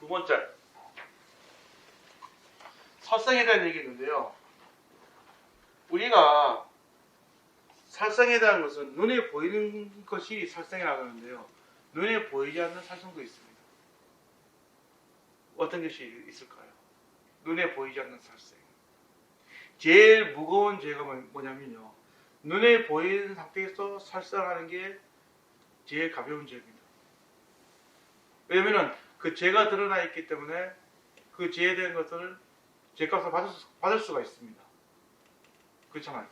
두 번째, 살생에 대한 얘기 있는데요. 우리가 살생에 대한 것은 눈에 보이는 것이 살생이라고 하는데요. 눈에 보이지 않는 살생도 있습니다. 어떤 것이 있을까요? 눈에 보이지 않는 살생. 제일 무거운 죄가 뭐냐면요. 눈에 보이는 상태에서 살생하는 게 제일 가벼운 죄입니다. 왜냐면 그 죄가 드러나 있기 때문에 그 죄에 대한 것을 죄값을 받을 수가 있습니다. 그렇잖아요.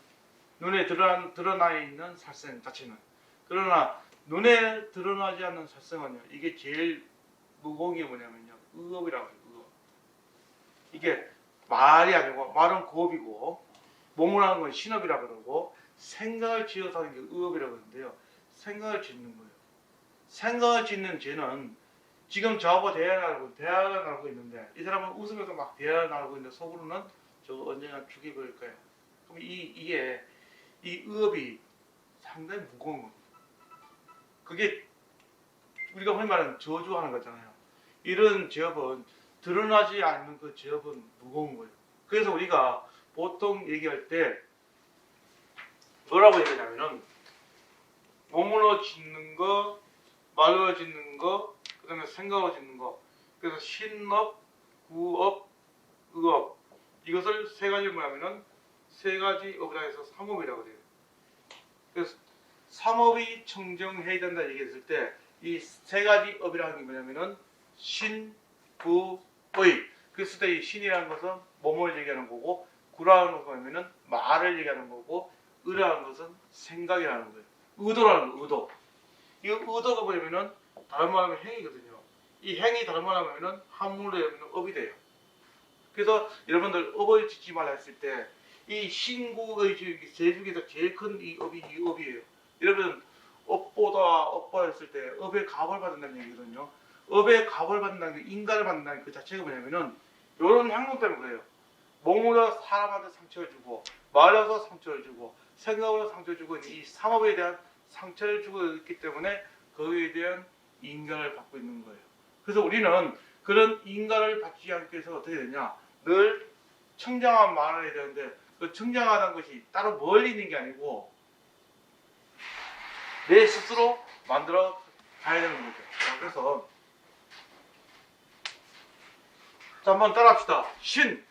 눈에 드러나 있는 살생 자체는. 그러나 눈에 드러나지 않는 살생은요. 이게 제일 무거운 게 뭐냐면요. 의업이라고 해요. 의업. 이게 말이 아니고 말은 고업이고 몸을 하는 건 신업이라고 그러고 생각을 지어서 하는 게 의업이라고 하는데요. 생각을 짓는 거예요. 생각을 짓는 죄는 지금 저하고 대화를 나누고 있는데 이 사람은 웃으면서 막 대화를 나누고 있는데 속으로는 저거 언젠가 죽여버릴 거예요. 그럼 이게 이 의업이 상당히 무거운 겁니다. 그게 우리가 흔히 말하는 저주하는 거잖아요. 이런 죄업은 드러나지 않는 그 죄업은 무거운 거예요. 그래서 우리가 보통 얘기할 때 뭐라고 얘기하냐면은 몸으로 짓는 거, 말로 짓는 거, 그 다음에 생각으로 짓는 거. 그래서 신업, 구업, 의업. 이것을 세 가지를 뭐냐면은 세 가지 업이라 해서 삼업이라고 해요. 그래서 삼업이 청정해야 된다 얘기했을 때 이 세 가지 업이라는 게 뭐냐면은 신, 구, 의. 그랬을 때 이 신이라는 것은 몸을 얘기하는 거고 구라는 것은 뭐냐면은 말을 얘기하는 거고 의라는 것은 생각이라는 거예요. 의도라는 거, 의도. 이 의도가 뭐냐면은 다른 말하면 행위거든요. 이 행위 다른 말하면은 한문으로 하면 업이 돼요. 그래서 여러분들 업을 짓지 말라 했을 때 이 신구의 제 중에서 제일 큰 이 업이 이 업이에요. 여러분 업보다 업보 했을 때 업의 값을 받는다는 얘기거든요. 업의 값을 받는다는 게 인간을 받는다는 그 자체가 뭐냐면은 이런 행동 때문에 그래요. 몸으로 사람한테 상처를 주고 말로서 상처를 주고 생각으로 상처를 주고 이 삼업에 대한 상처를 주고 있기 때문에 거기에 대한 인간을 받고 있는 거예요. 그래서 우리는 그런 인간을 받지 않기 위해서 어떻게 되냐? 늘 청정한 말을 해야 되는데 그 청정하다는 것이 따로 멀리 있는 게 아니고 내 스스로 만들어 가야 되는 거죠. 그래서 자, 한번 따라합시다. 신,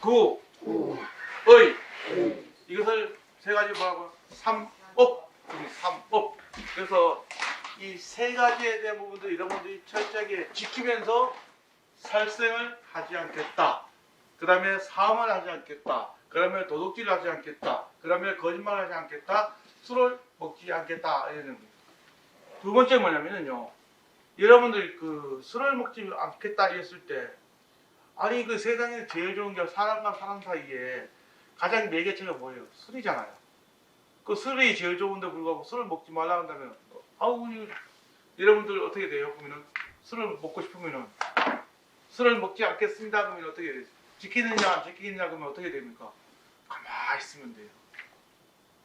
구, 의. 이것을 세 가지 뭐라고요? 삼업. 삼업. 그래서 이 세 가지에 대한 부분들 이런 분들이 철저하게 지키면서 살생을 하지 않겠다. 그 다음에 사음을 하지 않겠다. 그 다음에 도둑질을 하지 않겠다. 그 다음에 거짓말을 하지 않겠다. 술을 먹지 않겠다. 이런 겁니다. 두 번째 뭐냐면요. 여러분들이 그 술을 먹지 않겠다 했을 때 아니 그 세상에 제일 좋은 게 사람과 사람 사이에 가장 매개체가 뭐예요? 술이잖아요. 그 술이 제일 좋은데 불구하고 술을 먹지 말라 한다면 아우 여러분들 어떻게 돼요? 그러면은 술을 먹고 싶으면은 술을 먹지 않겠습니다. 그러면 어떻게 돼요? 지키느냐 안 지키느냐 그러면 어떻게 됩니까? 가만히 있으면 돼요.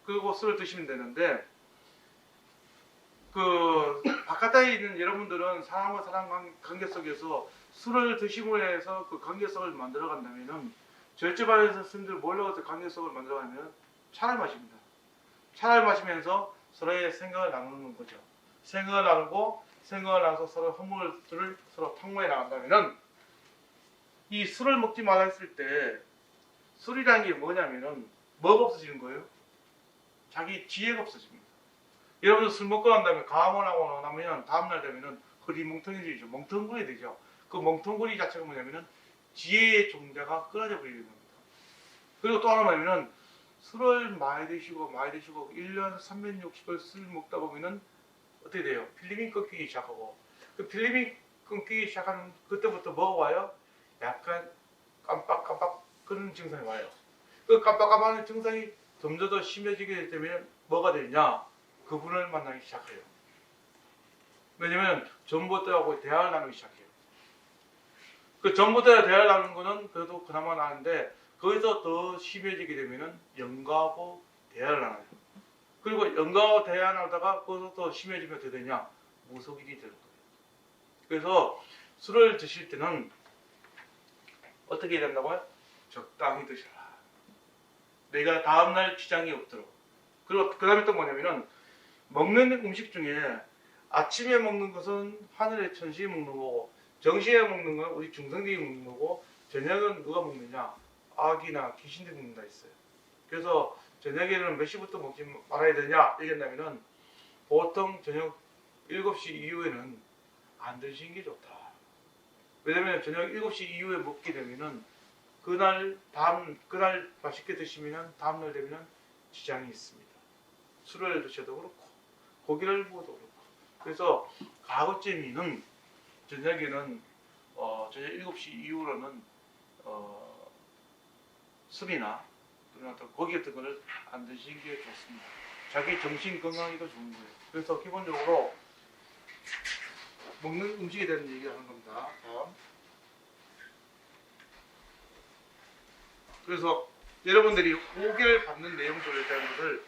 그리고 술을 드시면 되는데 그 바깥에 있는 여러분들은 사람과 사람 관계 속에서 술을 드심으로 해서 그 관계성을 만들어 간다면은 절제반에서 스님들 몰려가서 관계성을 만들어 가면 차를 마십니다. 차를 마시면서 서로의 생각을 나누는 거죠. 생각을 나누고 생각을 나눠서 서로 허물들을 서로 탕모해 나간다면은 이 술을 먹지 말라 했을 때 술이라는 게 뭐냐면은 뭐가 없어지는 거예요? 자기 지혜가 없어집니다. 여러분 술 먹고 난 다음에 감을 하고 나면 다음날 되면은 흐리멍텅해지죠. 멍텅구리 되죠. 그 멍텅구리 자체가 뭐냐면은 지혜의 종자가 끊어져 버리는 겁니다. 그리고 또 하나 뭐냐면은 술을 많이 드시고 1년 360을 술 먹다 보면은 어떻게 돼요? 필름이 끊기기 시작하고 그 필름이 끊기기 시작하는 그때부터 뭐가 와요? 약간 깜빡깜빡 그런 증상이 와요. 그 깜빡깜빡하는 증상이 점점 더 심해지게 되면 뭐가 되냐? 그분을 만나기 시작해요. 왜냐면 전봇대하고 대화를 나누기 시작해요. 그 전봇대와 대화를 나누는 거는 그래도 그나마 나은데 거기서 더 심해지게 되면은 영가하고 대화를 나눠요. 그리고 영가하고 대화 나누다가 거기서 더 심해지면 어떻게 되냐? 무속일이 되는 거예요. 그래서 술을 드실 때는 어떻게 해야 된다고요? 적당히 드셔라. 내가 다음날 지장이 없도록. 그리고 그 다음에 또 뭐냐면은 먹는 음식 중에 아침에 먹는 것은 하늘의 천식이 먹는 거고 정시에 먹는 건 우리 중성들이 먹는 거고 저녁은 누가 먹느냐? 아기나 귀신들이 먹는다 했어요. 그래서 저녁에는 몇 시부터 먹지 말아야 되냐? 얘기한다면은 보통 저녁 7시 이후에는 안 드시는 게 좋다. 왜냐면 저녁 7시 이후에 먹게 되면은 그날 맛있게 드시면은 다음날 되면은 지장이 있습니다. 술을 드셔도 그렇고 고기를 먹어도 그렇고. 그래서 가급적이면 저녁에는 저녁 7시 이후로는 술이나 또는 고기 같은 거를 안 드시는 게 좋습니다. 자기 정신 건강에도 좋은 거예요. 그래서 기본적으로 먹는 음식에 대한 얘기를 하는 겁니다. 다음. 그래서 여러분들이 오개를 받는 내용들에 대한 것을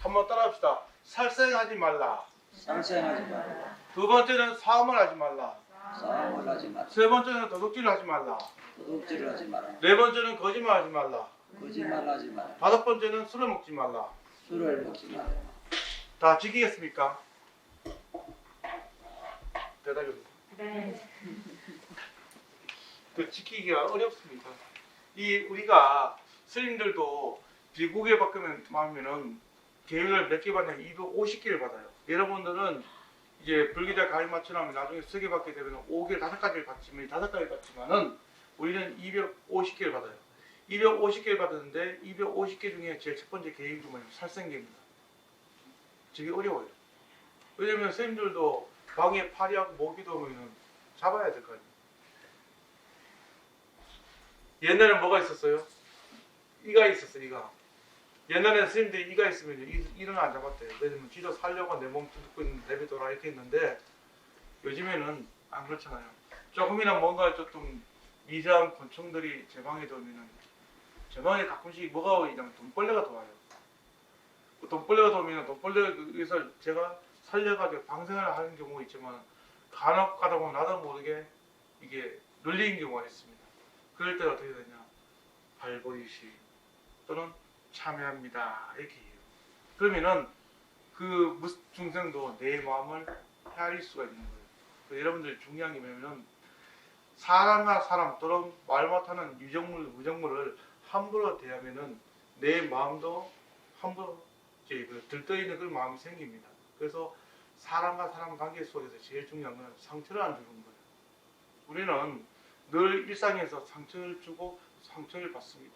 한번 따라합시다. 살생하지 말라. 살생하지 말라. 두 번째는 사음을 하지 말라. 싸움을 하지 말라. 세 번째는 도둑질을 하지 말라. 도둑질을 하지 말라. 네 번째는 거짓말하지 말라. 거짓말하지 말라. 다섯 번째는 술을 먹지 말라. 술을 먹지 말라. 다 지키겠습니까? 대답이 없습니다. 네. 그 지키기가 어렵습니다. 우리가 스님들도 비국에 바꾸면은 계획을 몇 개 받냐면 250개를 받아요. 여러분들은 이제 불기자 가입 맞추려면 나중에 쓰게 받게 되면 5개 5가지를 받지만 5가지 받지만은 우리는 250개를 받아요. 250개를 받았는데 250개 중에 제일 첫 번째 계획이 뭐냐면 살생계입니다. 되게 어려워요. 왜냐면 선생님들도 방에 파리하고 모기도 오면은 잡아야 될 거 아니에요. 옛날에 뭐가 있었어요? 이가 있었어요. 이가. 옛날에는 선생님들이 이가 있으면 이는 안 잡았대요. 왜냐면 지도 살려고 내 몸 뜯고 있는데 내비둬라 이렇게 했는데 요즘에는 안 그렇잖아요. 조금이나 뭔가 좀 이상한 곤충들이 제 방에 들어오면은 제 방에 가끔씩 뭐가 오냐면 돈벌레가 들어와요. 돈벌레가 들어오면 돈벌레에서 제가 살려가지고 방생을 하는 경우가 있지만 간혹 가다 보면 나도 모르게 이게 눌리는 경우가 있습니다. 그럴 때 어떻게 되냐? 발버리시 또는 참여합니다 이렇게 해요. 그러면은 그 중생도 내 마음을 헤아릴 수가 있는 거예요. 여러분들 중요한 게 뭐냐면 사람과 사람 또는 말 못하는 무정물을 함부로 대하면은 내 마음도 함부로 들떠있는 그런 마음이 생깁니다. 그래서 사람과 사람 관계 속에서 제일 중요한 건 상처를 안 주는 거예요. 우리는 늘 일상에서 상처를 주고 상처를 받습니다.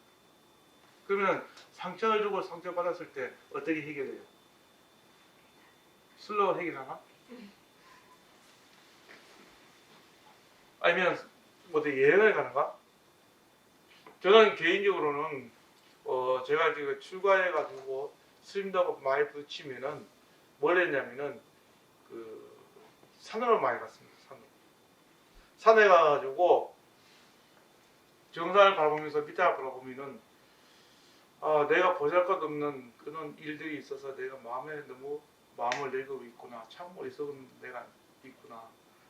그러면 상처를 주고 상처를 받았을 때 어떻게 해결해요? 술로 해결하나? 아니면 어디 여행을 가는가? 저는 개인적으로는 제가 지금 출가해가지고 스님들하고 많이 부딪히면은 뭘 했냐면은 그 산으로 많이 갔습니다. 산에 가가지고 정상을 바라보면서 밑에를 바라보면은 내가 보잘것없는 그런 일들이 있어서 내가 너무 마음을 내고 있구나. 참 어리석은 내가 있구나.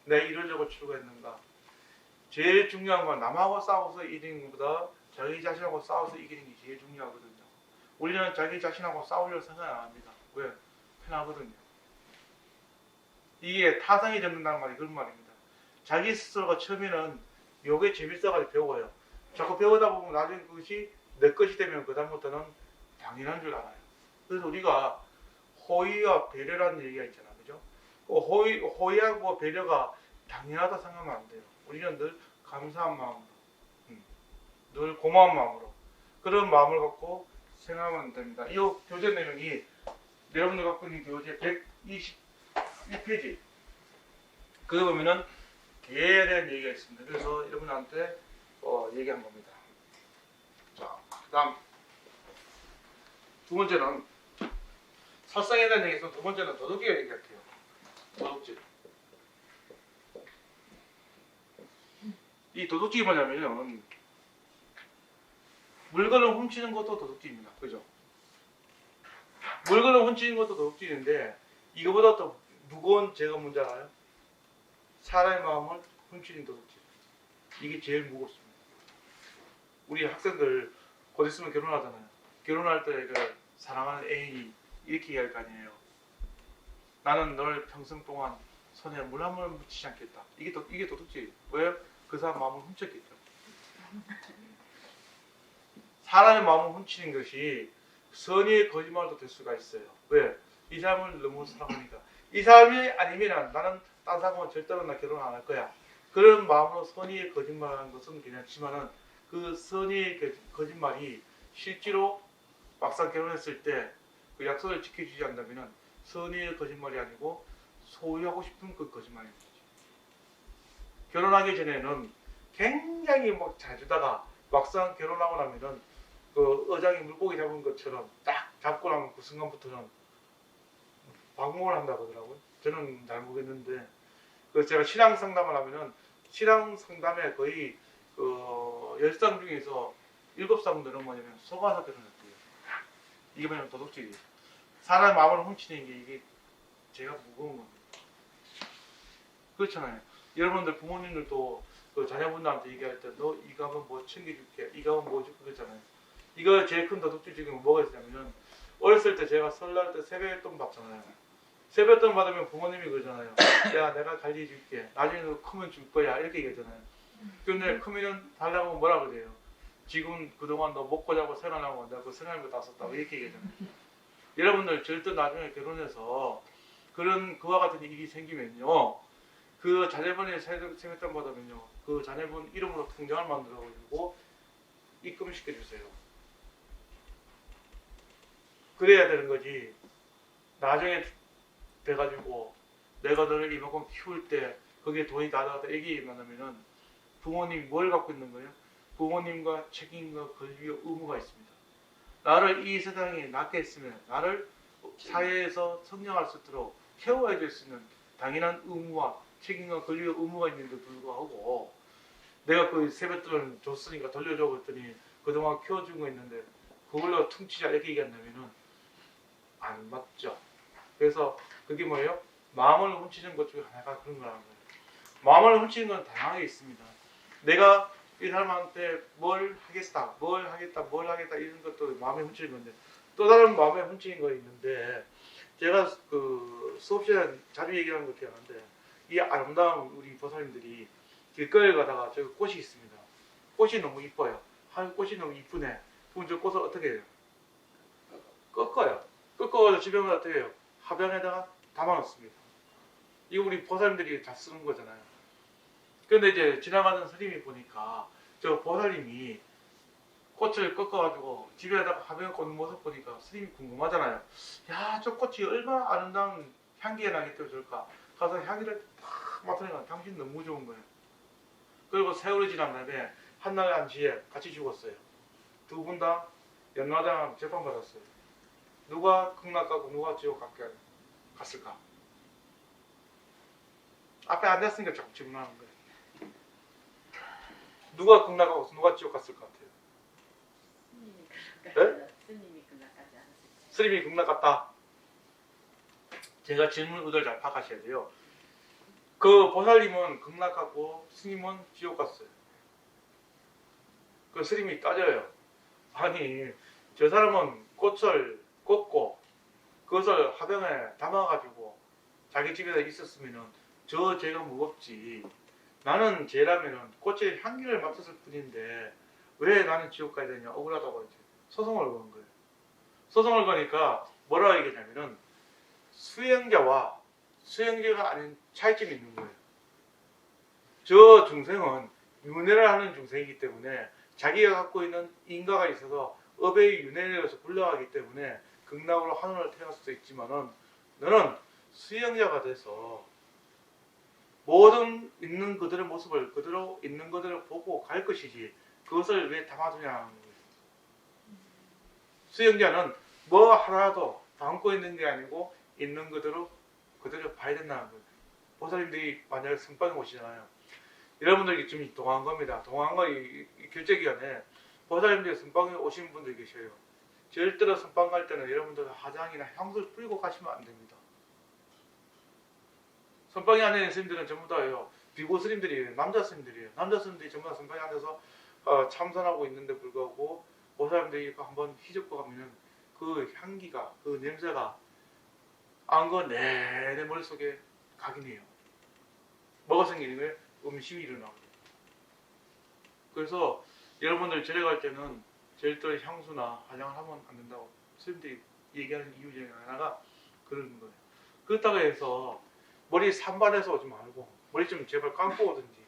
내가 이러려고 출가했는가. 제일 중요한 건 남하고 싸워서 이기는 것보다 자기 자신하고 싸워서 이기는 게 제일 중요하거든요. 우리는 자기 자신하고 싸우려고 생각 안 합니다. 왜? 편하거든요. 이게 타성이 잡는다는 말이 그런 말입니다. 자기 스스로가 처음에는 요게 재밌어가지고 배워요. 자꾸 배우다 보면 나중에 그것이 내 것이 되면 그다음부터는 당연한 줄 알아요. 그래서 우리가 호의와 배려라는 얘기가 있잖아요. 그죠? 호의하고 배려가 당연하다 생각하면 안 돼요. 우리는 늘 감사한 마음으로, 늘 고마운 마음으로 그런 마음을 갖고 생각하면 됩니다. 이 교재 내용이 여러분들 갖고 있는 교재 121페이지 그거 보면은 개에 대한 얘기가 있습니다. 그래서 여러분한테 얘기한 겁니다. 자, 그다음 두 번째는 살상에 대한 얘기에서 두 번째는 도둑질 얘기할게요. 도둑질. 이 도둑질이 뭐냐면요. 물건을 훔치는 것도 도둑질입니다. 그죠? 물건을 훔치는 것도 도둑질인데 이거보다 더 무거운 죄가 뭔지 알아요? 사람의 마음을 훔치는 도둑질. 이게 제일 무겁습니다. 우리 학생들 곧 있으면 결혼하잖아요. 결혼할 때 그 사랑하는 애인이 이렇게 얘기할 거 아니에요. 나는 널 평생 동안 손에 물 한 번 묻히지 않겠다. 이게 도둑질. 왜? 그 사람 마음을 훔쳤기 때문에. 사람의 마음을 훔치는 것이 선의의 거짓말도 될 수가 있어요. 왜? 이 사람을 너무 사랑하니까. 이 사람이 아니면 나는 딴 사람은 절대로 나 결혼 안 할 거야. 그런 마음으로 선의의 거짓말하는 것은 괜찮지만은 그 선의의 거짓말이 실제로 막상 결혼했을 때 그 약속을 지켜주지 않는다면은 선의의 거짓말이 아니고 소유하고 싶은 그 거짓말인 거지. 결혼하기 전에는 굉장히 막 잘 주다가 막상 결혼하고 나면은 그 어장이 물고기 잡은 것처럼 딱 잡고 나면 그 순간부터는 방목을 한다고 하더라고요. 저는 잘 모르겠는데 그래서 제가 신앙 상담을 하면은 신앙 상담에 거의 그 10상 중에서 7상들은 뭐냐면 속아서 결혼했고요. 이게 뭐냐면 도둑질이에요. 사람의 마음을 훔치는 게 이게 제가 무거운 겁니다. 그렇잖아요. 여러분들 부모님들도 그 자녀분들한테 얘기할 때 너 이거 하면 뭐 챙겨줄게, 이거 하면 뭐 줄게 그랬잖아요. 이거 제일 큰 도둑질 지금 뭐가 있냐면은 어렸을 때 제가 설날 때 세뱃돈 받잖아요. 세뱃돈 받으면 부모님이 그러잖아요. 야 내가 관리해줄게. 나중에 너 크면 줄 거야. 이렇게 얘기하잖아요. 근데 크면은 달라고 뭐라 그래요. 지금 그동안 너 먹고 자고 생활하고 내가 그 생활비 다 썼다고 이렇게 얘기하잖아요. 여러분들 절대 나중에 결혼해서 그와 같은 일이 생기면요. 그 자녀분의 세뱃돈 받으면요. 그 자녀분 이름으로 통장을 만들어가지고 입금시켜 주세요. 그래야 되는 거지. 나중에 돼가지고 내가 너를 이만큼 키울 때 거기에 돈이 다 나가다 애기 만나면은 부모님이 뭘 갖고 있는 거예요? 부모님과 책임과 권리와 의무가 있습니다. 나를 이 세상에 낳게 했으면 나를 사회에서 성장할 수 있도록 케어해 줄 수 있는 당연한 의무와 책임과 권리와 의무가 있는데 불구하고 내가 그 세뱃돈을 줬으니까 돌려줘 그랬더니 그동안 키워준 거 있는데 그걸로 퉁치자 이렇게 얘기한다면은 안 맞죠. 그래서 그게 뭐예요? 마음을 훔치는 것 중에 하나가 그런 거라는 거예요. 마음을 훔치는 건 다양하게 있습니다. 내가 이 사람한테 뭘 하겠다 이런 것도 마음에 훔치는 건데 또 다른 마음에 훔치는 거 있는데 제가 그 수업 시간에 자주 얘기하는 것 기억하는데 이 아름다운 우리 보살님들이 길거리에 가다가 저기 꽃이 있습니다. 꽃이 너무 이뻐요. 꽃이 너무 이쁘네. 그럼 저 꽃을 어떻게 해요? 꺾어서 집에 가서 어떻게 해요? 화병에다가 담아놓습니다. 이거 우리 보살님들이 다 쓰는 거잖아요. 근데 이제 지나가는 스님이 보니까 저 보살님이 꽃을 꺾어가지고 집에다가 화병에 꽂는 모습 보니까 스님이 궁금하잖아요. 야, 저 꽃이 얼마나 아름다운 향기가 나기 때문에 저럴까? 가서 향기를 탁 맡으니까 당신 너무 좋은 거예요. 그리고 세월이 지난 다음에 한날 한시에 같이 죽었어요. 두 분 다 연마당 재판받았어요. 누가 극락가고 누가 지옥 갔을까? 앞에 앉았으니까 자꾸 질문하는 거예요. 누가 극락가고 누가 지옥 갔을 것 같아요? 네? 스님이 극락하지 않았어요. 스님이 극락 갔다. 제가 질문 의도를 잘 파악하셔야 돼요. 그 보살님은 극락 갔고 스님은 지옥 갔어요. 그 스님이 따져요. 아니 저 사람은 꽃을 꽂고 그것을 화병에 담아가지고 자기 집에서 있었으면은 저 죄가 무겁지. 나는 죄라면은 꽃의 향기를 맡았을 뿐인데 왜 나는 지옥 가야 되냐 억울하다고 이제 소송을 거는 거예요. 소송을 거니까 뭐라고 얘기하냐면은 수행자와 수행자가 아닌 차이점이 있는 거예요. 저 중생은 윤회를 하는 중생이기 때문에 자기가 갖고 있는 인과가 있어서 업의 윤회에서 불러가기 때문에 극락으로 하늘을 태어날 수도 있지만은 너는 수행자가 돼서 모든 있는 그들의 모습을 그대로 있는 그대로 보고 갈 것이지 그것을 왜 담아두냐는 거예요. 수행자는 뭐 하나도 담고 있는 게 아니고 있는 그대로 봐야 된다는 거예요. 보살님들이 만약에 선방에 오시잖아요. 여러분들이 지금 동안 겁니다. 동안과 이 결제기간에 보살님들이 선방에 오신 분들이 계셔요. 절대로 선방 갈 때는 여러분들 화장이나 향수를 뿌리고 가시면 안 됩니다. 선방에 앉는 스님들은 전부 다요. 비고 스님들이에요. 남자 스님들이에요. 남자 스님들이 전부 다 선방에 앉아서 참선하고 있는데 불구하고 보살님들이 한번 휘젓고 가면은 그 향기가, 그 냄새가 안거 내내 머릿속에 가긴 해요. 뭐가 생기냐면 음식이 일어나고. 그래서 여러분들 절에 갈 때는 절대 향수나 화장을 하면 안 된다고 스님들이 얘기하는 이유 중에 하나가 그런 거예요. 그렇다고 해서 머리 산발해서 오지 말고 머리 좀 제발 감고 오든지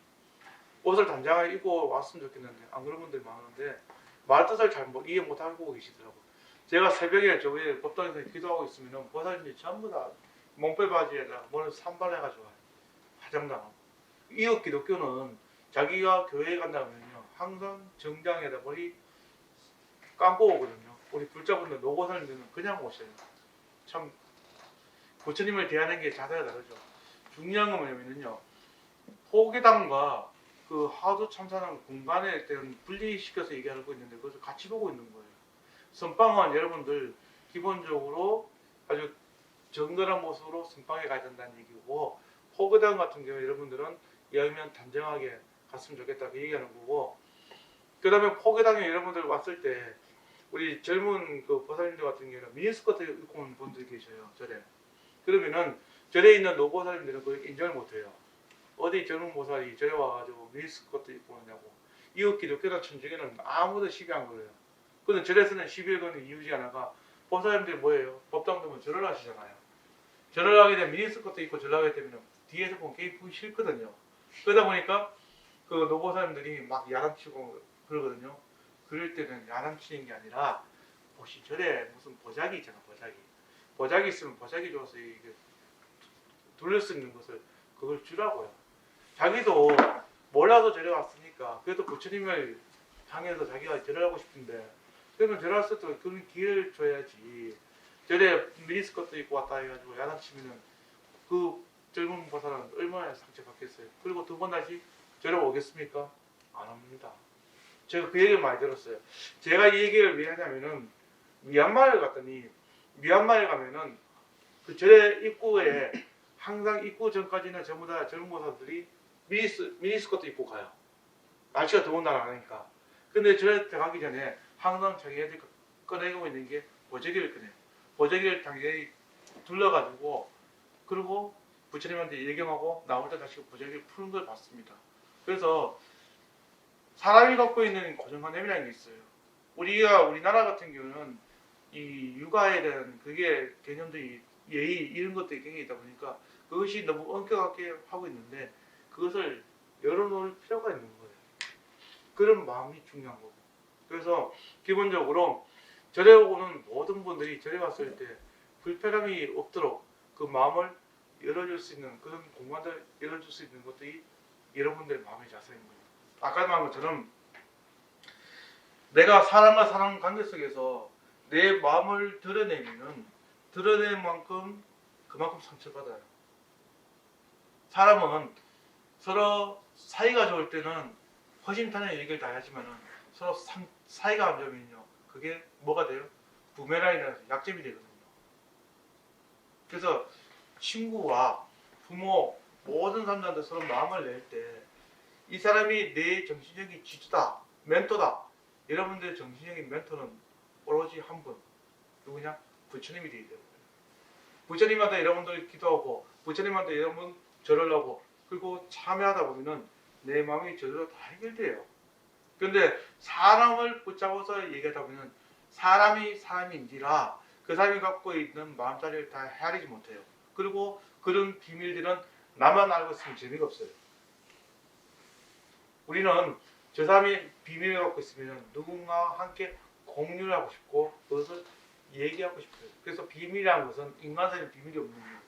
옷을 단장하게 입고 왔으면 좋겠는데 안 그런 분들이 많은데 말 뜻을 잘 이해 못하고 계시더라고요. 제가 새벽에 저기 법당에서 기도하고 있으면 보살님이 전부 다 몽빼 바지에다 머리 산발해가지고 와요. 화장당하고. 이웃 기독교는 자기가 교회에 간다면요 항상 정장에다 머리 감고 오거든요. 우리 불자분들 노고살님들은 그냥 오셔요. 참 부처님을 대하는 게 자세가 다르죠. 중요한 건 뭐냐면요 포계당과 그 하도 참사랑 공간에 대한 분리시켜서 얘기하고 있는데 그것을 같이 보고 있는 거예요. 선방은 여러분들 기본적으로 아주 정결한 모습으로 선방에 가야 된다는 얘기고 포계당 같은 경우 여러분들은 여면 단정하게 갔으면 좋겠다 그 얘기하는 거고 그 다음에 포계당에 여러분들 왔을 때 우리 젊은 그 보살님들 같은 경우는 미니스커트 입고 온 분들이 계셔요. 절에. 그러면은 절에 있는 노보살님들은 그걸 인정을 못해요. 어디 젊은 보살이 절에 와가지고 미니스커트 입고 오냐고. 이웃 기독교단 천주교는 아무도 시비 안 걸어요. 근데 절에서는 시비를 거는 이유 중 하나가 보살님들이 뭐예요? 법당 되면 절을 하시잖아요. 절을 하게 되면 미니스커트 입고 절을 하게 되면 뒤에서 보면 게임 보기 싫거든요. 그러다 보니까 그 노보살님들이 막 야단치고 그러거든요. 그럴 때는 야단치는 게 아니라 혹시 절에 무슨 보자기 있잖아 보자기. 보자기 있으면 보자기 줘서 이게 돌릴 수 있는 것을 그걸 주라고요. 자기도 몰라도 절에 왔으니까 그래도 부처님을 향해서 자기가 절을 하고 싶은데 그러면 절할 때도 그런 기회를 줘야지. 절에 미니스커트 입고 왔다 해가지고 야단치면은 그 젊은 보살은 얼마나 상처받겠어요. 그리고 두 번 다시 절에 오겠습니까? 안 옵니다. 제가 그 얘기를 많이 들었어요. 제가 이 얘기를 왜 하냐면은 미얀마를 갔더니 미얀마에 가면은 그 절의 입구에 항상 입구 전까지는 전부 다 젊은 보살들이 미니스커트 입고 가요. 날씨가 더운 날 아니니까. 근데 절에 들어가기 전에 항상 자기네들이 꺼내고 있는 게 보자기를 꺼내요. 보자기를 당연히 둘러가지고 그리고 부처님한테 예경하고 나올 때 다시 보자기를 푸는 걸 봤습니다. 그래서 사람이 갖고 있는 고정관념이라는 게 있어요. 우리나라 같은 경우는 이 육아에 대한 그게 개념들이 예의 이런 것들이 굉장히 있다 보니까 그것이 너무 엄격하게 하고 있는데 그것을 열어놓을 필요가 있는 거예요. 그런 마음이 중요한 거고. 그래서 기본적으로 절에 오는 모든 분들이 절에 왔을 때 불편함이 없도록 그 마음을 열어줄 수 있는 그런 공간을 열어줄 수 있는 것들이 여러분들의 마음의 자세인 거예요. 아까 말한 것처럼 내가 사람과 사람 관계 속에서 내 마음을 드러내면은 드러낸 만큼 그만큼 상처받아요. 사람은 서로 사이가 좋을 때는 허심탄회 얘기를 다 하지만은 서로 사이가 안 좋으면요 그게 뭐가 돼요? 부메랑이라는 약점이 되거든요. 그래서 친구와 부모 모든 사람들한테 서로 마음을 낼 때 이 사람이 내 정신적인 지주다, 멘토다. 여러분들의 정신적인 멘토는 오로지 한 분. 누구냐? 부처님이 되기 때문에. 부처님한테 여러분들 기도하고 부처님한테 여러분 절을 하고 그리고 참여하다 보면은 내 마음이 저절로 다 해결돼요. 근데 사람을 붙잡아서 얘기하다 보면 사람이 사람인지라 그 사람이 갖고 있는 마음자리를 다 헤아리지 못해요. 그리고 그런 비밀들은 나만 알고 있으면 재미가 없어요. 우리는 저 사람이 비밀을 갖고 있으면 누군가와 함께 공유를 하고 싶고 그것을 얘기하고 싶어요. 그래서 비밀이라는 것은 인간사이에 비밀이 없는 거예요.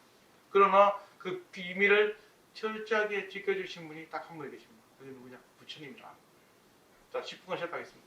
그러나 그 비밀을 철저하게 지켜주신 분이 딱 한 분 계십니다. 그게 누구냐? 부처님이라. 자, 10분간 시작하겠습니다.